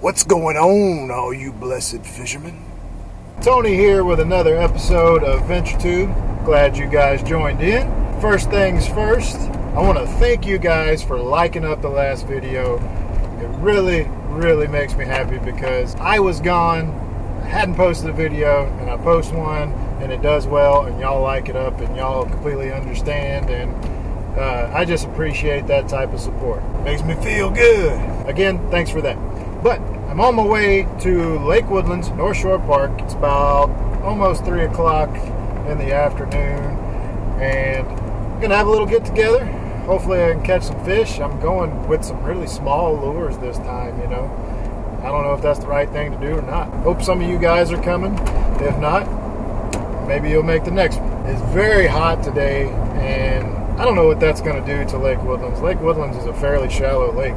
What's going on, all you blessed fishermen? Tony here with another episode of VentureTube. Glad you guys joined in. First things first, I want to thank you guys for liking up the last video. It really makes me happy because I was gone, I hadn't posted a video, and I post one and it does well and y'all like it up and y'all completely understand, and I just appreciate that type of support. Makes me feel good. Again, thanks for that. But I'm on my way to Lake Woodlands, North Shore Park. It's about almost 3 o'clock in the afternoon, and I'm gonna have a little get together. Hopefully I can catch some fish. I'm going with some really small lures this time, you know. I don't know if that's the right thing to do or not. Hope some of you guys are coming. If not, maybe you'll make the next one. It's very hot today, and I don't know what that's gonna do to Lake Woodlands. Lake Woodlands is a fairly shallow lake,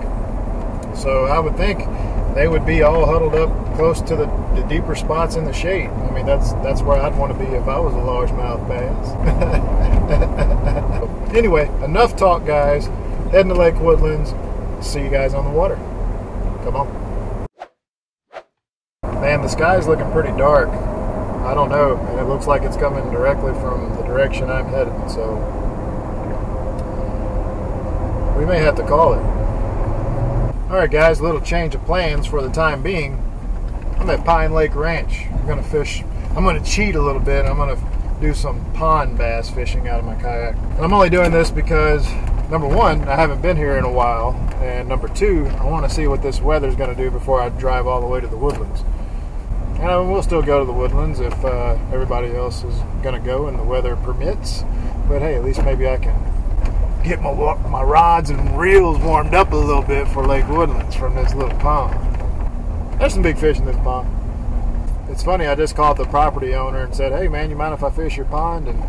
so I would think they would be all huddled up close to the deeper spots in the shade. I mean, that's where I'd want to be if I was a largemouth bass. Anyway, enough talk, guys. Heading to Lake Woodlands. See you guys on the water. Come on. Man, the sky's looking pretty dark. I don't know, and it looks like it's coming directly from the direction I'm headed, so we may have to call it. Alright guys, a little change of plans for the time being. I'm at Pine Lake Ranch. I'm going to fish. I'm going to cheat a little bit. I'm going to do some pond bass fishing out of my kayak. And I'm only doing this because, number one, I haven't been here in a while. And number two, I want to see what this weather's going to do before I drive all the way to the Woodlands. And we'll still go to the Woodlands if everybody else is going to go and the weather permits. But hey, at least maybe I can get my rods and reels warmed up a little bit for Lake Woodlands from this little pond. There's some big fish in this pond. It's funny, I just called the property owner and said, hey man, you mind if I fish your pond? And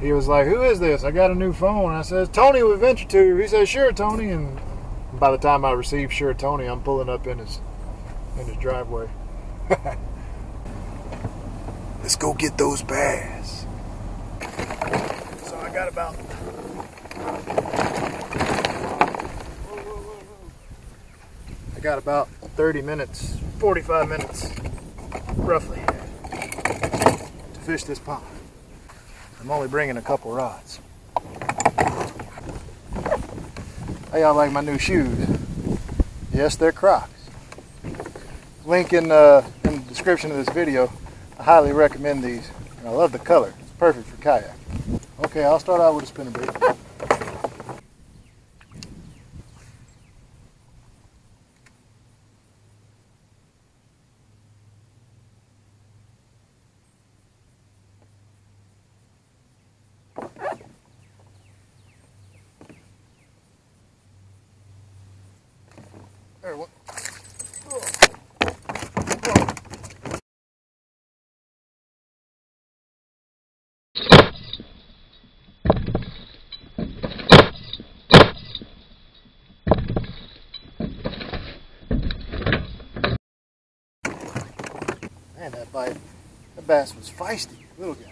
he was like, who is this? I got a new phone. And I said, Tony with VentureTube. He said, sure Tony. And by the time I received sure Tony, I'm pulling up in his driveway. Let's go get those bass. So I got about I got about 30 minutes, 45 minutes, roughly, to fish this pond. I'm only bringing a couple rods. How y'all like my new shoes? Yes, they're Crocs. Link in the description of this video. I highly recommend these. And I love the color. It's perfect for kayak. Okay, I'll start out with a spinnerbait. There, what? Man, that bass was feisty, little guy.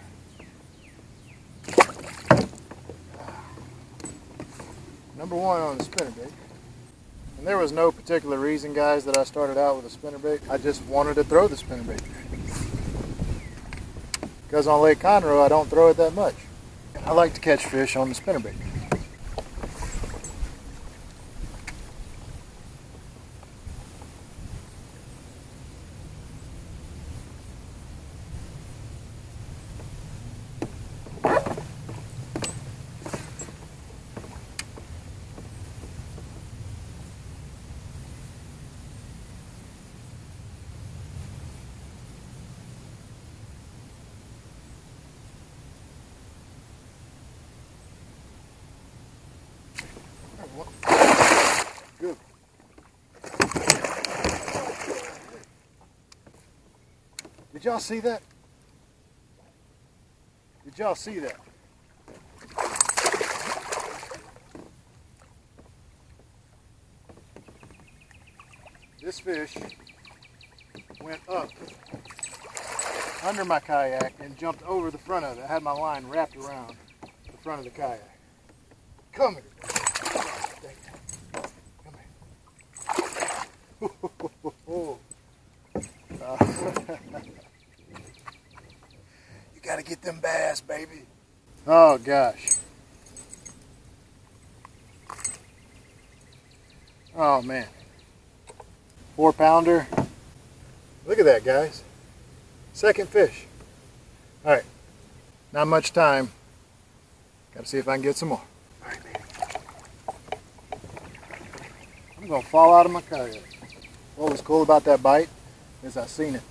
Number one on the spinnerbait. And there was no particular reason, guys, that I started out with a spinnerbait. I just wanted to throw the spinnerbait. Because on Lake Conroe, I don't throw it that much. I like to catch fish on the spinnerbait. Good. Did y'all see that? Did y'all see that? This fish went up under my kayak and jumped over the front of it. I had my line wrapped around the front of the kayak. Come here. Come here. You gotta get them bass, baby. Oh gosh. Oh man. 4-pounder. Look at that, guys. Second fish. All right. Not much time. Gotta see if I can get some more. All right, baby. I'm gonna fall out of my kayak. What was cool about that bite is I seen it.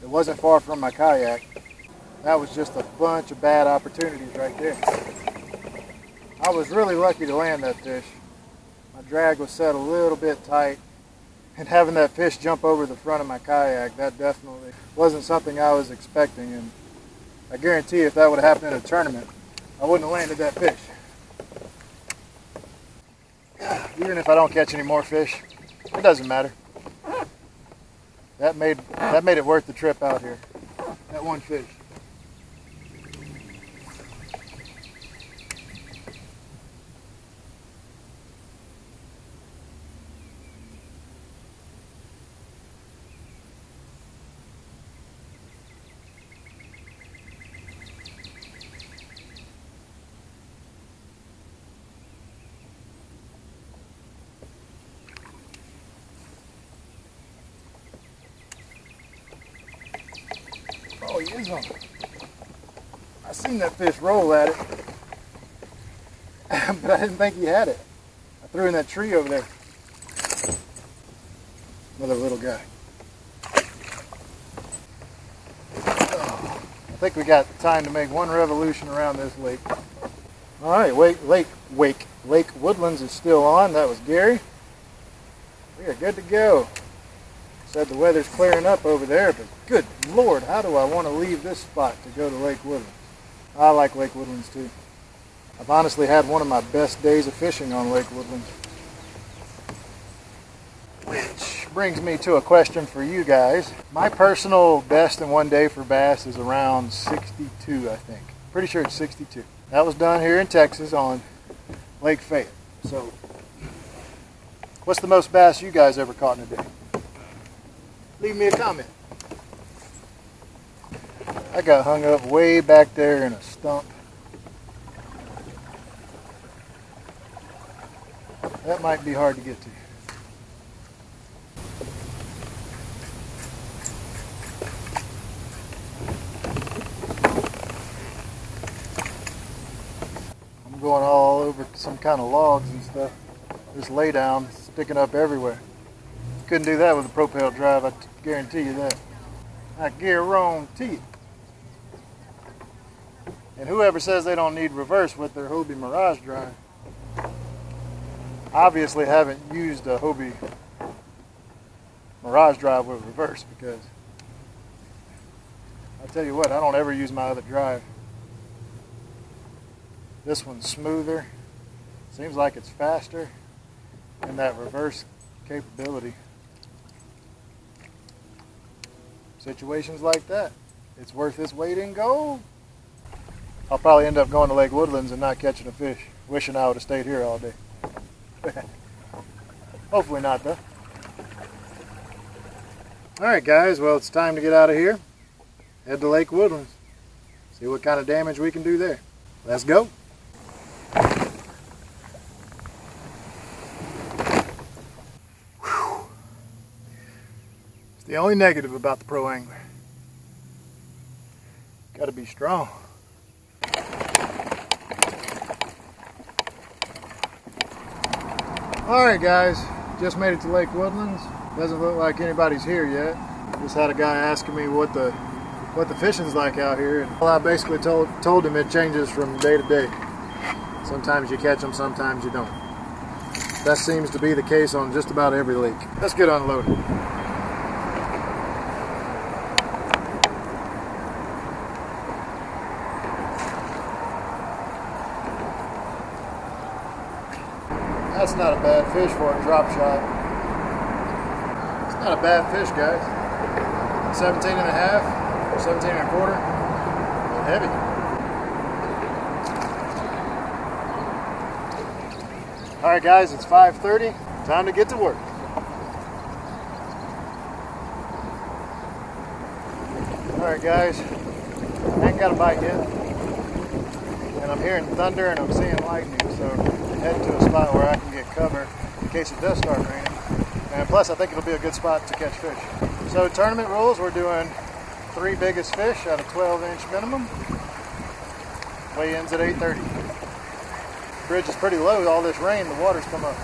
It wasn't far from my kayak. That was just a bunch of bad opportunities right there. I was really lucky to land that fish. My drag was set a little bit tight, and having that fish jump over the front of my kayak, that definitely wasn't something I was expecting. And I guarantee if that would have happened in a tournament, I wouldn't have landed that fish. Even if I don't catch any more fish, it doesn't matter. That made it worth the trip out here. That one fish. Oh, he is on it. I seen that fish roll at it, but I didn't think he had it. I threw in that tree over there. Another little guy. Oh, I think we got time to make one revolution around this lake. All right, Lake Woodlands is still on. That was Gary. We are good to go. Said the weather's clearing up over there, but good Lord, how do I want to leave this spot to go to Lake Woodlands? I like Lake Woodlands too. I've honestly had one of my best days of fishing on Lake Woodlands. Which brings me to a question for you guys. My personal best in one day for bass is around 62, I think. Pretty sure it's 62. That was done here in Texas on Lake Fayette. So, what's the most bass you guys ever caught in a day? Leave me a comment. I got hung up way back there in a stump. That might be hard to get to. I'm going all over some kind of logs and stuff. This lay down, sticking up everywhere. Couldn't do that with a propel drive, I guarantee you that. I guarantee it. And whoever says they don't need reverse with their Hobie Mirage drive, obviously haven't used a Hobie Mirage drive with reverse, because I'll tell you what, I don't ever use my other drive. This one's smoother, seems like it's faster, and that reverse capability. Situations like that, it's worth its weight in gold. I'll probably end up going to Lake Woodlands and not catching a fish, wishing I would have stayed here all day. Hopefully not, though. Alright guys, well, it's time to get out of here. Head to Lake Woodlands. See what kind of damage we can do there. Let's go. Whew. It's the only negative about the pro angler. Got to be strong. Alright guys, just made it to Lake Woodlands. Doesn't look like anybody's here yet. Just had a guy asking me what the fishing's like out here, and well, I basically told him it changes from day to day. Sometimes you catch them, sometimes you don't. That seems to be the case on just about every lake. Let's get unloaded. That's not a bad fish for a drop shot. It's not a bad fish, guys. 17 and a half, 17 and a quarter. Heavy. All right, guys, it's 5:30. Time to get to work. Alright guys, I ain't got a bite yet, and I'm hearing thunder and I'm seeing lightning, so I'm heading to a spot where I can get cover in case it does start raining. And plus I think it'll be a good spot to catch fish. So tournament rules, we're doing 3 biggest fish at a 12-inch minimum. Weigh-ins at 8:30. Bridge is pretty low, all this rain, the water's come up.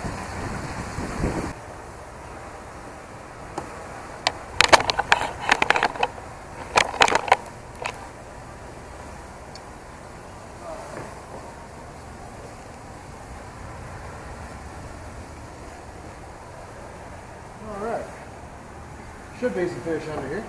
Alright, should be some fish under here.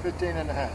$15.5.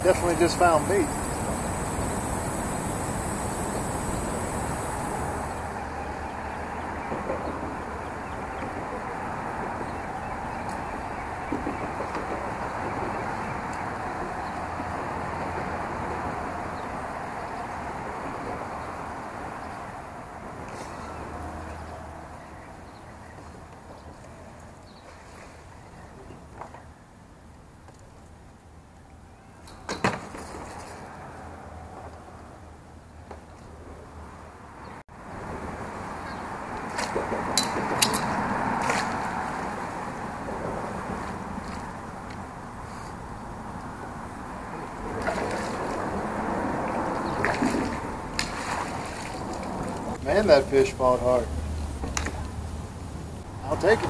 Definitely just found bait. Man, that fish fought hard. I'll take it.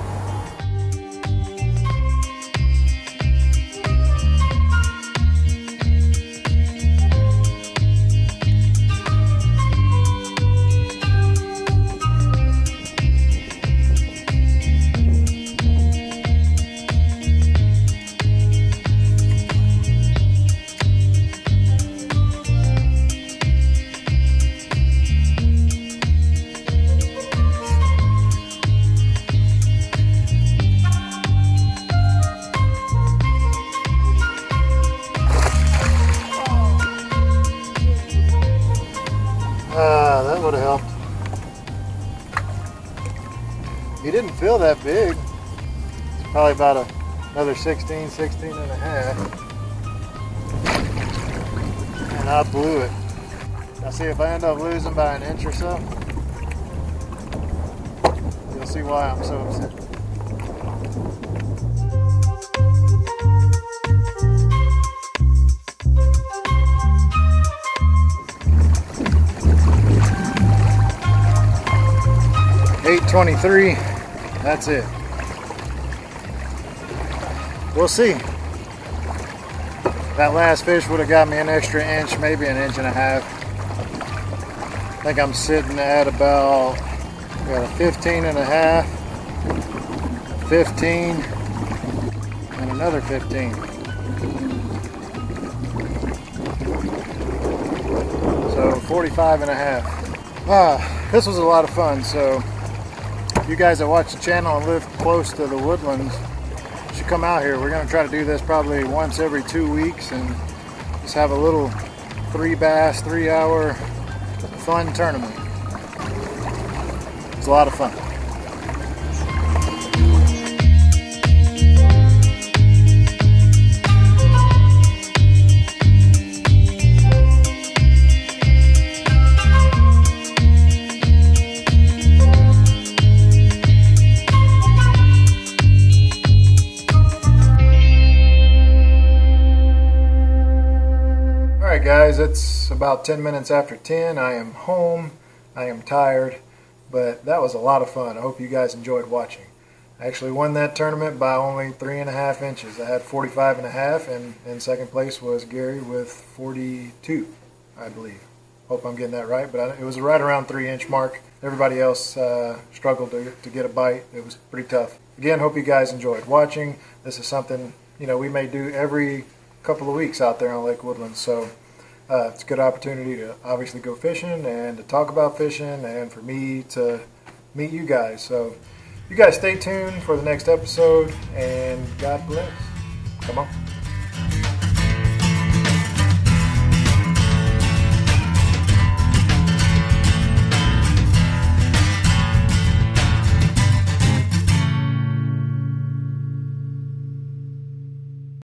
That would have helped. He didn't feel that big. It's probably about another 16 and a half. And I blew it. Now see, if I end up losing by an inch or so, you'll see why I'm so upset. $8.23, that's it. We'll see. That last fish would have got me an extra inch, maybe an inch and a half. I think I'm sitting at about, got a 15 and a half, 15, and another 15. So 45 and a half. This was a lot of fun. So you guys that watch the channel and live close to the Woodlands should come out here. We're going to try to do this probably once every 2 weeks and just have a little 3 bass, 3 hour fun tournament. It was a lot of fun. Alright guys, it's about 10 minutes after 10. I am home. I am tired, but that was a lot of fun. I hope you guys enjoyed watching. I actually won that tournament by only 3.5 inches. I had 45.5, and in second place was Gary with 42, I believe. Hope I'm getting that right, but it was right around 3-inch mark. Everybody else struggled to get a bite. It was pretty tough. Again, hope you guys enjoyed watching. This is something, you know, we may do every couple of weeks out there on Lake Woodlands, so it's a good opportunity to obviously go fishing and to talk about fishing and for me to meet you guys. So you guys stay tuned for the next episode, and God bless. Come on.